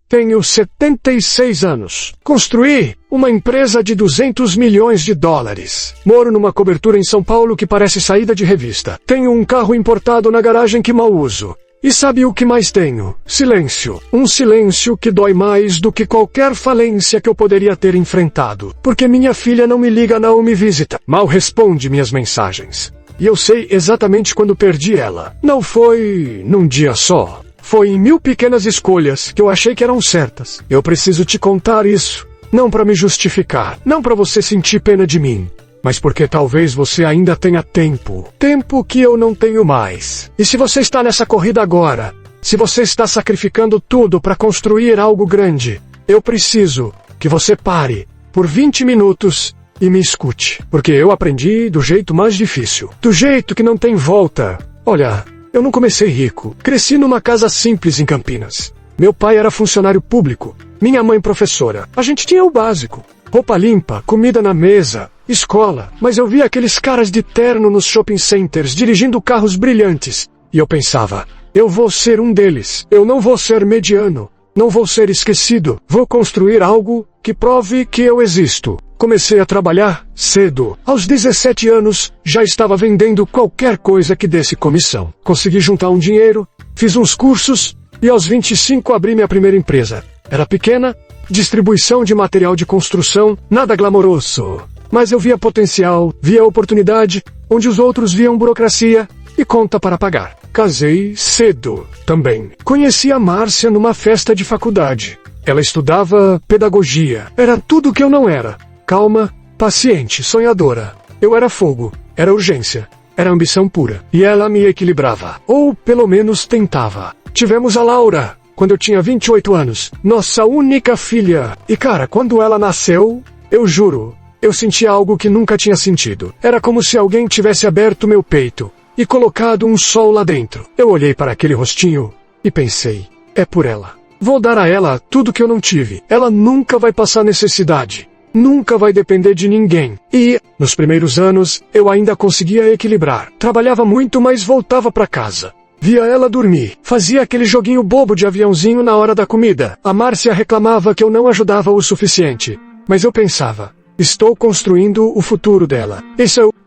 Tenho 76 anos. Construí uma empresa de 200 milhões de dólares. Moro numa cobertura em São Paulo que parece saída de revista. Tenho um carro importado na garagem que mal uso. E sabe o que mais tenho? Silêncio. Um silêncio que dói mais do que qualquer falência que eu poderia ter enfrentado. Porque minha filha não me liga não me visita. Mal responde minhas mensagens. E eu sei exatamente quando perdi ela. Não foi num dia só. Foi em 1000 pequenas escolhas que eu achei que eram certas. Eu preciso te contar isso. Não para me justificar. Não para você sentir pena de mim. Mas porque talvez você ainda tenha tempo. Tempo que eu não tenho mais. E se você está nessa corrida agora, se você está sacrificando tudo para construir algo grande, eu preciso que você pare por 20 minutos e me escute. Porque eu aprendi do jeito mais difícil. Do jeito que não tem volta. Olha, eu não comecei rico. Cresci numa casa simples em Campinas. Meu pai era funcionário público. Minha mãe professora. A gente tinha o básico. Roupa limpa, comida na mesa, escola. Mas eu via aqueles caras de terno nos shopping centers, dirigindo carros brilhantes. E eu pensava, eu vou ser um deles. Eu não vou ser mediano. Não vou ser esquecido. Vou construir algo que prove que eu existo. Comecei a trabalhar cedo. Aos 17 anos, já estava vendendo qualquer coisa que desse comissão. Consegui juntar um dinheiro, fiz uns cursos e aos 25 abri minha primeira empresa. Era pequena, distribuição de material de construção, nada glamouroso. Mas eu via potencial, via oportunidade, onde os outros viam burocracia e conta para pagar. Casei cedo também. Conheci a Márcia numa festa de faculdade. Ela estudava pedagogia. Era tudo que eu não era. Calma, paciente, sonhadora. Eu era fogo, era urgência, era ambição pura. E ela me equilibrava. Ou pelo menos tentava. Tivemos a Laura, quando eu tinha 28 anos. Nossa única filha. E cara, quando ela nasceu, eu juro, eu senti algo que nunca tinha sentido. Era como se alguém tivesse aberto meu peito e colocado um sol lá dentro. Eu olhei para aquele rostinho e pensei, é por ela. Vou dar a ela tudo que eu não tive. Ela nunca vai passar necessidade. Nunca vai depender de ninguém. E, nos primeiros anos, eu ainda conseguia equilibrar. Trabalhava muito, mas voltava para casa. Via ela dormir. Fazia aquele joguinho bobo de aviãozinho na hora da comida. A Márcia reclamava que eu não ajudava o suficiente. Mas eu pensava, estou construindo o futuro dela.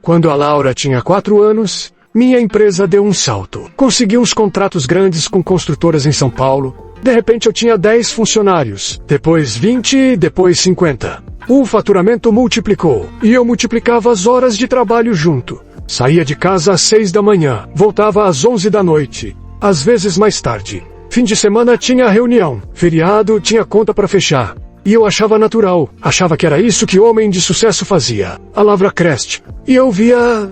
Quando a Laura tinha 4 anos, minha empresa deu um salto. Consegui uns contratos grandes com construtoras em São Paulo. De repente eu tinha 10 funcionários. Depois 20, depois 50. O faturamento multiplicou, e eu multiplicava as horas de trabalho junto. Saía de casa às 6 da manhã, voltava às 11 da noite, às vezes mais tarde. Fim de semana tinha reunião, feriado tinha conta para fechar. E eu achava natural, achava que era isso que homem de sucesso fazia. A Lavra cresce. E eu via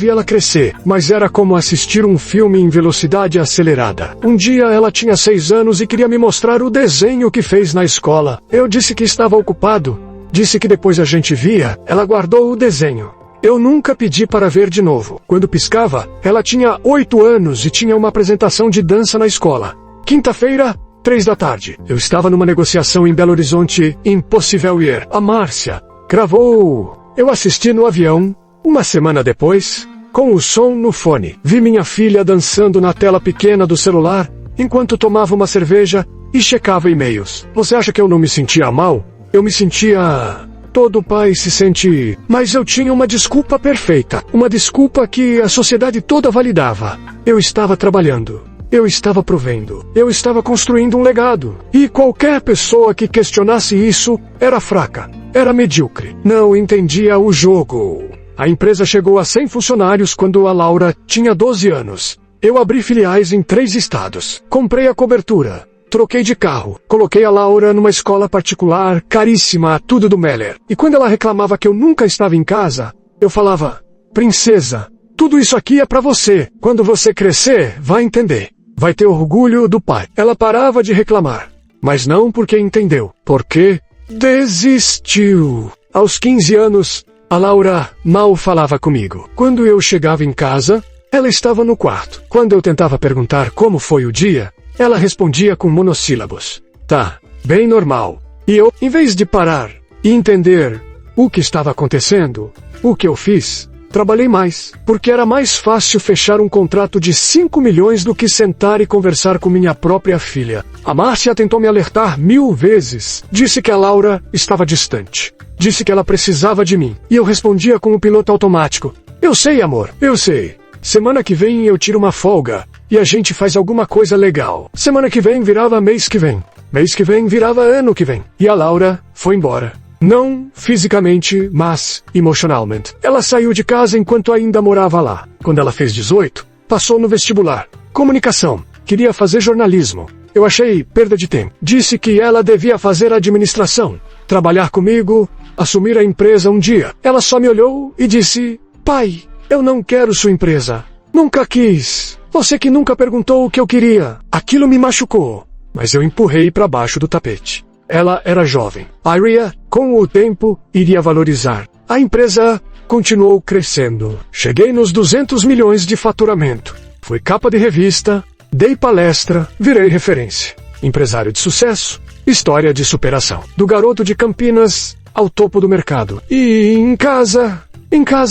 ela crescer, mas era como assistir um filme em velocidade acelerada. Um dia ela tinha 6 anos e queria me mostrar o desenho que fez na escola. Eu disse que estava ocupado. Disse que depois a gente via. Ela guardou o desenho. Eu nunca pedi para ver de novo. Quando piscava, ela tinha 8 anos e tinha uma apresentação de dança na escola. Quinta-feira, 3 da tarde. Eu estava numa negociação em Belo Horizonte, impossível ir. A Márcia gravou. Eu assisti no avião. Uma semana depois, com o som no fone, vi minha filha dançando na tela pequena do celular, enquanto tomava uma cerveja e checava e-mails. Você acha que eu não me sentia mal? Eu me sentia... Todo pai se sente... Mas eu tinha uma desculpa perfeita. Uma desculpa que a sociedade toda validava. Eu estava trabalhando. Eu estava provendo. Eu estava construindo um legado. E qualquer pessoa que questionasse isso era fraca. Era medíocre. Não entendia o jogo. A empresa chegou a 100 funcionários quando a Laura tinha 12 anos. Eu abri filiais em 3 estados. Comprei a cobertura. Troquei de carro. Coloquei a Laura numa escola particular, caríssima, tudo do Meller. E quando ela reclamava que eu nunca estava em casa, eu falava, princesa, tudo isso aqui é pra você. Quando você crescer, vai entender. Vai ter orgulho do pai. Ela parava de reclamar. Mas não porque entendeu. Porque desistiu. Aos 15 anos, a Laura mal falava comigo. Quando eu chegava em casa, ela estava no quarto. Quando eu tentava perguntar como foi o dia, ela respondia com monossílabos. Tá, bem normal. E eu, em vez de parar e entender o que estava acontecendo, o que eu fiz, Trabalhei mais, porque era mais fácil fechar um contrato de 5 milhões do que sentar e conversar com minha própria filha. A Márcia tentou me alertar 1000 vezes. Disse que a Laura estava distante. Disse que ela precisava de mim. E eu respondia com o piloto automático. Eu sei, amor, eu sei. Semana que vem eu tiro uma folga. E a gente faz alguma coisa legal. Semana que vem virava mês que vem. Mês que vem virava ano que vem. E a Laura foi embora. Não fisicamente, mas emocionalmente. Ela saiu de casa enquanto ainda morava lá. Quando ela fez 18, passou no vestibular. Comunicação. Queria fazer jornalismo. Eu achei perda de tempo. Disse que ela devia fazer administração. Trabalhar comigo, assumir a empresa um dia. Ela só me olhou e disse: pai, eu não quero sua empresa. Nunca quis. Você que nunca perguntou o que eu queria. Aquilo me machucou. Mas eu empurrei para baixo do tapete. Ela era jovem. Iria, com o tempo, iria valorizar. A empresa continuou crescendo. Cheguei nos 200 milhões de faturamento. Fui capa de revista, dei palestra, virei referência. Empresário de sucesso, história de superação. Do garoto de Campinas ao topo do mercado. E em casa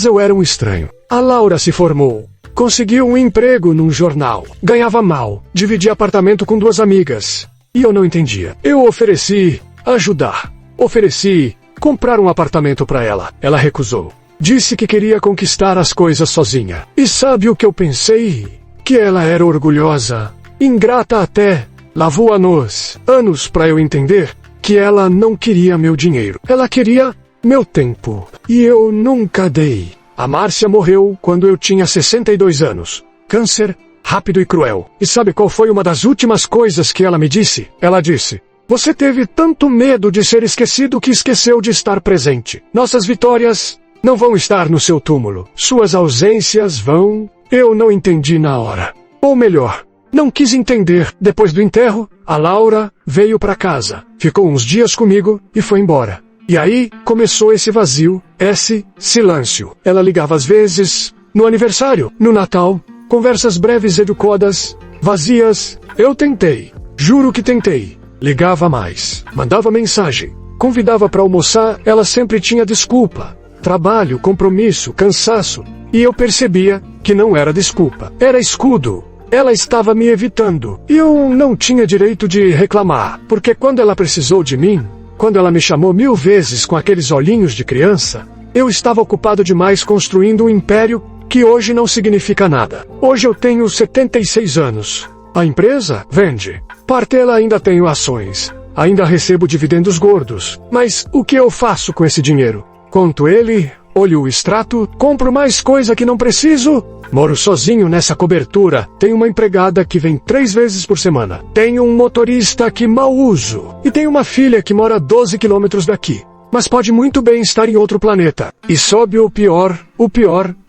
eu era um estranho. A Laura se formou. Conseguiu um emprego num jornal. Ganhava mal. Dividia apartamento com 2 amigas. E eu não entendia. Eu ofereci ajudar. Ofereci comprar um apartamento para ela. Ela recusou. Disse que queria conquistar as coisas sozinha. E sabe o que eu pensei? Que ela era orgulhosa. Ingrata até. Lavou anos para eu entender que ela não queria meu dinheiro. Ela queria meu tempo. E eu nunca dei. A Márcia morreu quando eu tinha 62 anos. Câncer rápido e cruel. E sabe qual foi uma das últimas coisas que ela me disse? Ela disse: você teve tanto medo de ser esquecido que esqueceu de estar presente. Nossas vitórias não vão estar no seu túmulo. Suas ausências vão... Eu não entendi na hora. Ou melhor, não quis entender. Depois do enterro, a Laura veio para casa. Ficou uns dias comigo e foi embora. E aí começou esse vazio, esse silêncio. Ela ligava às vezes, no aniversário, no Natal... Conversas breves educadas, vazias. Eu tentei. Juro que tentei. Ligava mais. Mandava mensagem. Convidava para almoçar, ela sempre tinha desculpa. Trabalho, compromisso, cansaço. E eu percebia que não era desculpa. Era escudo. Ela estava me evitando. E eu não tinha direito de reclamar. Porque quando ela precisou de mim, quando ela me chamou 1000 vezes com aqueles olhinhos de criança, eu estava ocupado demais construindo um império que hoje não significa nada. Hoje eu tenho 76 anos. A empresa vende. Partela ainda tenho ações. Ainda recebo dividendos gordos. Mas o que eu faço com esse dinheiro? Conto ele, olho o extrato, compro mais coisa que não preciso. Moro sozinho nessa cobertura. Tenho uma empregada que vem 3 vezes por semana. Tenho um motorista que mal uso. E tenho uma filha que mora 12 quilômetros daqui. Mas pode muito bem estar em outro planeta. E sobe o pior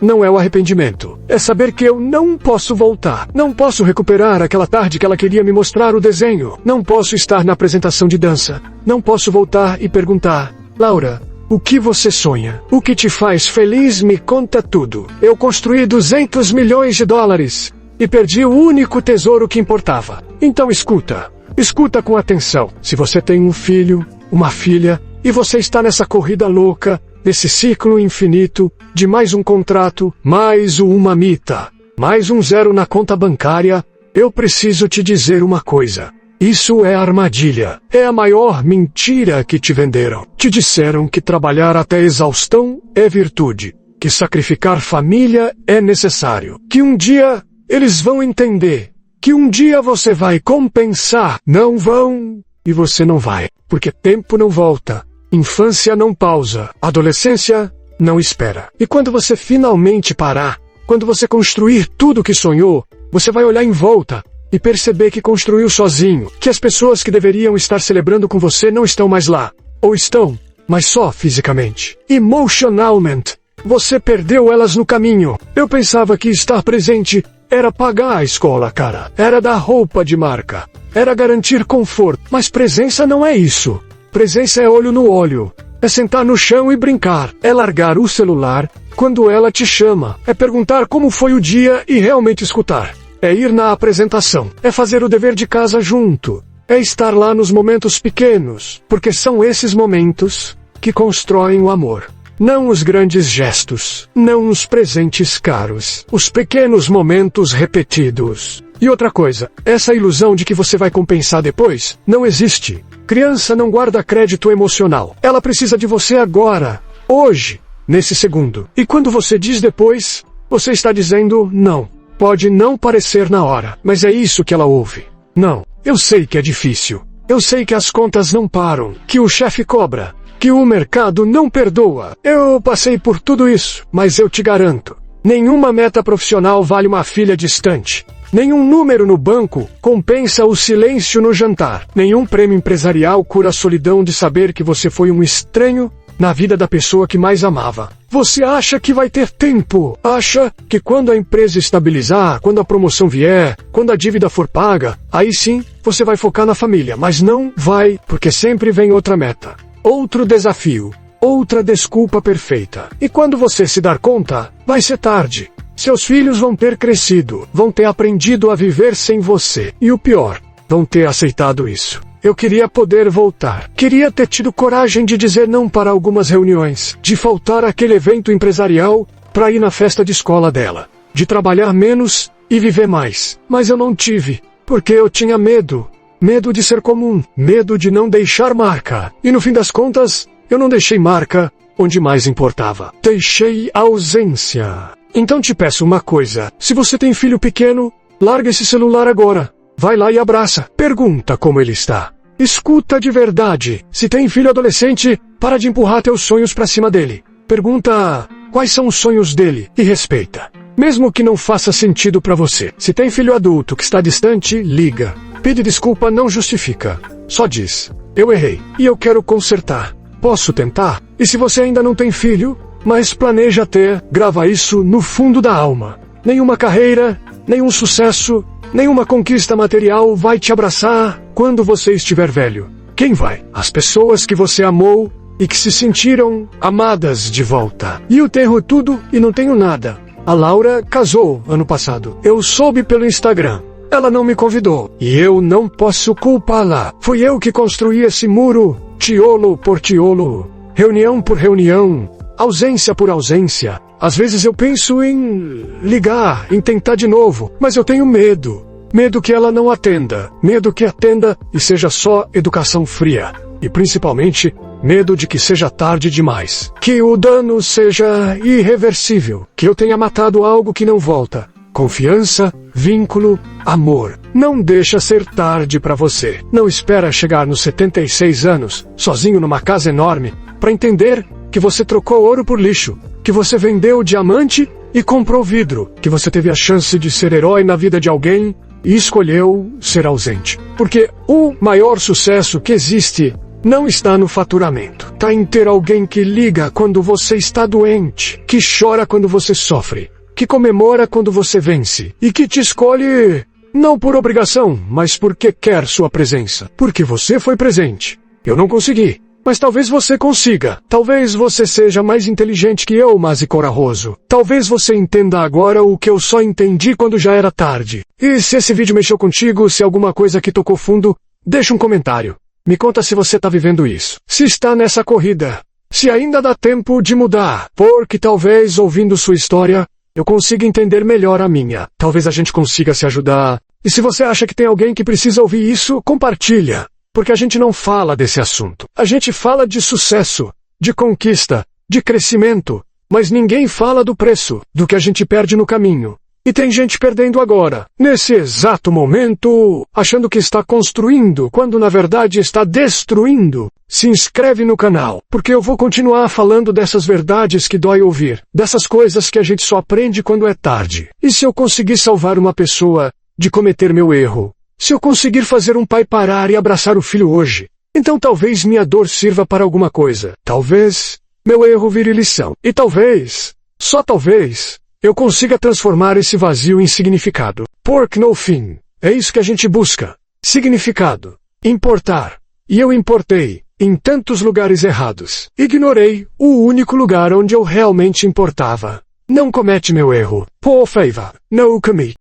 não é o arrependimento. É saber que eu não posso voltar. Não posso recuperar aquela tarde que ela queria me mostrar o desenho. Não posso estar na apresentação de dança. Não posso voltar e perguntar: Laura, o que você sonha? O que te faz feliz? Me conta tudo. Eu construí 200 milhões de dólares e perdi o único tesouro que importava. Então escuta. Escuta com atenção. Se você tem um filho, uma filha, e você está nessa corrida louca, nesse ciclo infinito, de mais um contrato, mais uma mita, mais um 0 na conta bancária, eu preciso te dizer uma coisa. Isso é armadilha. É a maior mentira que te venderam. Te disseram que trabalhar até exaustão é virtude, que sacrificar família é necessário, que um dia eles vão entender, que um dia você vai compensar. Não vão, e você não vai, porque tempo não volta. Infância não pausa, adolescência não espera. E quando você finalmente parar, quando você construir tudo o que sonhou, você vai olhar em volta e perceber que construiu sozinho, que as pessoas que deveriam estar celebrando com você não estão mais lá. Ou estão, mas só fisicamente. Emotionalmente. Você perdeu elas no caminho. Eu pensava que estar presente era pagar a escola, cara. Era dar roupa de marca. Era garantir conforto. Mas presença não é isso. Presença é olho no olho. É sentar no chão e brincar. É largar o celular quando ela te chama. É perguntar como foi o dia e realmente escutar. É ir na apresentação. É fazer o dever de casa junto. É estar lá nos momentos pequenos. Porque são esses momentos que constroem o amor. Não os grandes gestos, não os presentes caros, os pequenos momentos repetidos. E outra coisa, essa ilusão de que você vai compensar depois, não existe. Criança não guarda crédito emocional. Ela precisa de você agora, hoje, nesse segundo. E quando você diz depois, você está dizendo não. Pode não parecer na hora, mas é isso que ela ouve. Não, eu sei que é difícil. Eu sei que as contas não param, que o chefe cobra, que o mercado não perdoa. Eu passei por tudo isso, mas eu te garanto, nenhuma meta profissional vale uma filha distante. Nenhum número no banco compensa o silêncio no jantar. Nenhum prêmio empresarial cura a solidão de saber que você foi um estranho na vida da pessoa que mais amava. Você acha que vai ter tempo? Acha que quando a empresa estabilizar, quando a promoção vier, quando a dívida for paga, aí sim você vai focar na família. Mas não vai, porque sempre vem outra meta. Outro desafio, outra desculpa perfeita. E quando você se dar conta, vai ser tarde. Seus filhos vão ter crescido, vão ter aprendido a viver sem você. E o pior, vão ter aceitado isso. Eu queria poder voltar. Queria ter tido coragem de dizer não para algumas reuniões, de faltar àquele evento empresarial para ir na festa de escola dela, de trabalhar menos e viver mais. Mas eu não tive, porque eu tinha medo. Medo de ser comum, medo de não deixar marca. E no fim das contas, eu não deixei marca onde mais importava. Deixei ausência. Então te peço uma coisa, se você tem filho pequeno, larga esse celular agora. Vai lá e abraça. Pergunta como ele está. Escuta de verdade. Se tem filho adolescente, para de empurrar teus sonhos pra cima dele. Pergunta quais são os sonhos dele e respeita. Mesmo que não faça sentido pra você. Se tem filho adulto que está distante, liga. Pede desculpa não justifica. Só diz, eu errei e eu quero consertar. Posso tentar? E se você ainda não tem filho, mas planeja ter, grava isso no fundo da alma. Nenhuma carreira, nenhum sucesso, nenhuma conquista material vai te abraçar quando você estiver velho. Quem vai? As pessoas que você amou e que se sentiram amadas de volta. E eu tenho tudo e não tenho nada. A Laura casou ano passado. Eu soube pelo Instagram. Ela não me convidou. E eu não posso culpá-la. Fui eu que construí esse muro, tiolo por tiolo, reunião por reunião, ausência por ausência. Às vezes eu penso em ligar, em tentar de novo, mas eu tenho medo. Medo que ela não atenda. Medo que atenda e seja só educação fria. E principalmente, medo de que seja tarde demais. Que o dano seja irreversível. Que eu tenha matado algo que não volta. Confiança, vínculo, amor. Não deixa ser tarde para você. Não espera chegar nos 76 anos, sozinho numa casa enorme, para entender que você trocou ouro por lixo, que você vendeu diamante e comprou vidro, que você teve a chance de ser herói na vida de alguém e escolheu ser ausente. Porque o maior sucesso que existe não está no faturamento. Está em ter alguém que liga quando você está doente, que chora quando você sofre, que comemora quando você vence e que te escolhe não por obrigação, mas porque quer sua presença. Porque você foi presente. Eu não consegui. Mas talvez você consiga. Talvez você seja mais inteligente que eu, mas e corajoso. Talvez você entenda agora o que eu só entendi quando já era tarde. E se esse vídeo mexeu contigo, se alguma coisa aqui tocou fundo, deixa um comentário. Me conta se você está vivendo isso. Se está nessa corrida. Se ainda dá tempo de mudar. Porque talvez, ouvindo sua história, eu consiga entender melhor a minha. Talvez a gente consiga se ajudar. E se você acha que tem alguém que precisa ouvir isso, compartilha. Porque a gente não fala desse assunto. A gente fala de sucesso, de conquista, de crescimento, mas ninguém fala do preço, do que a gente perde no caminho. E tem gente perdendo agora, nesse exato momento, achando que está construindo, quando na verdade está destruindo. Se inscreve no canal, porque eu vou continuar falando dessas verdades que dói ouvir, dessas coisas que a gente só aprende quando é tarde. E se eu conseguir salvar uma pessoa de cometer meu erro? Se eu conseguir fazer um pai parar e abraçar o filho hoje, então talvez minha dor sirva para alguma coisa. Talvez meu erro vire lição. E talvez, só talvez, eu consiga transformar esse vazio em significado. Porque no fim, é isso que a gente busca. Significado. Importar. E eu importei em tantos lugares errados. Ignorei o único lugar onde eu realmente importava. Não comete meu erro. Por favor, não commit.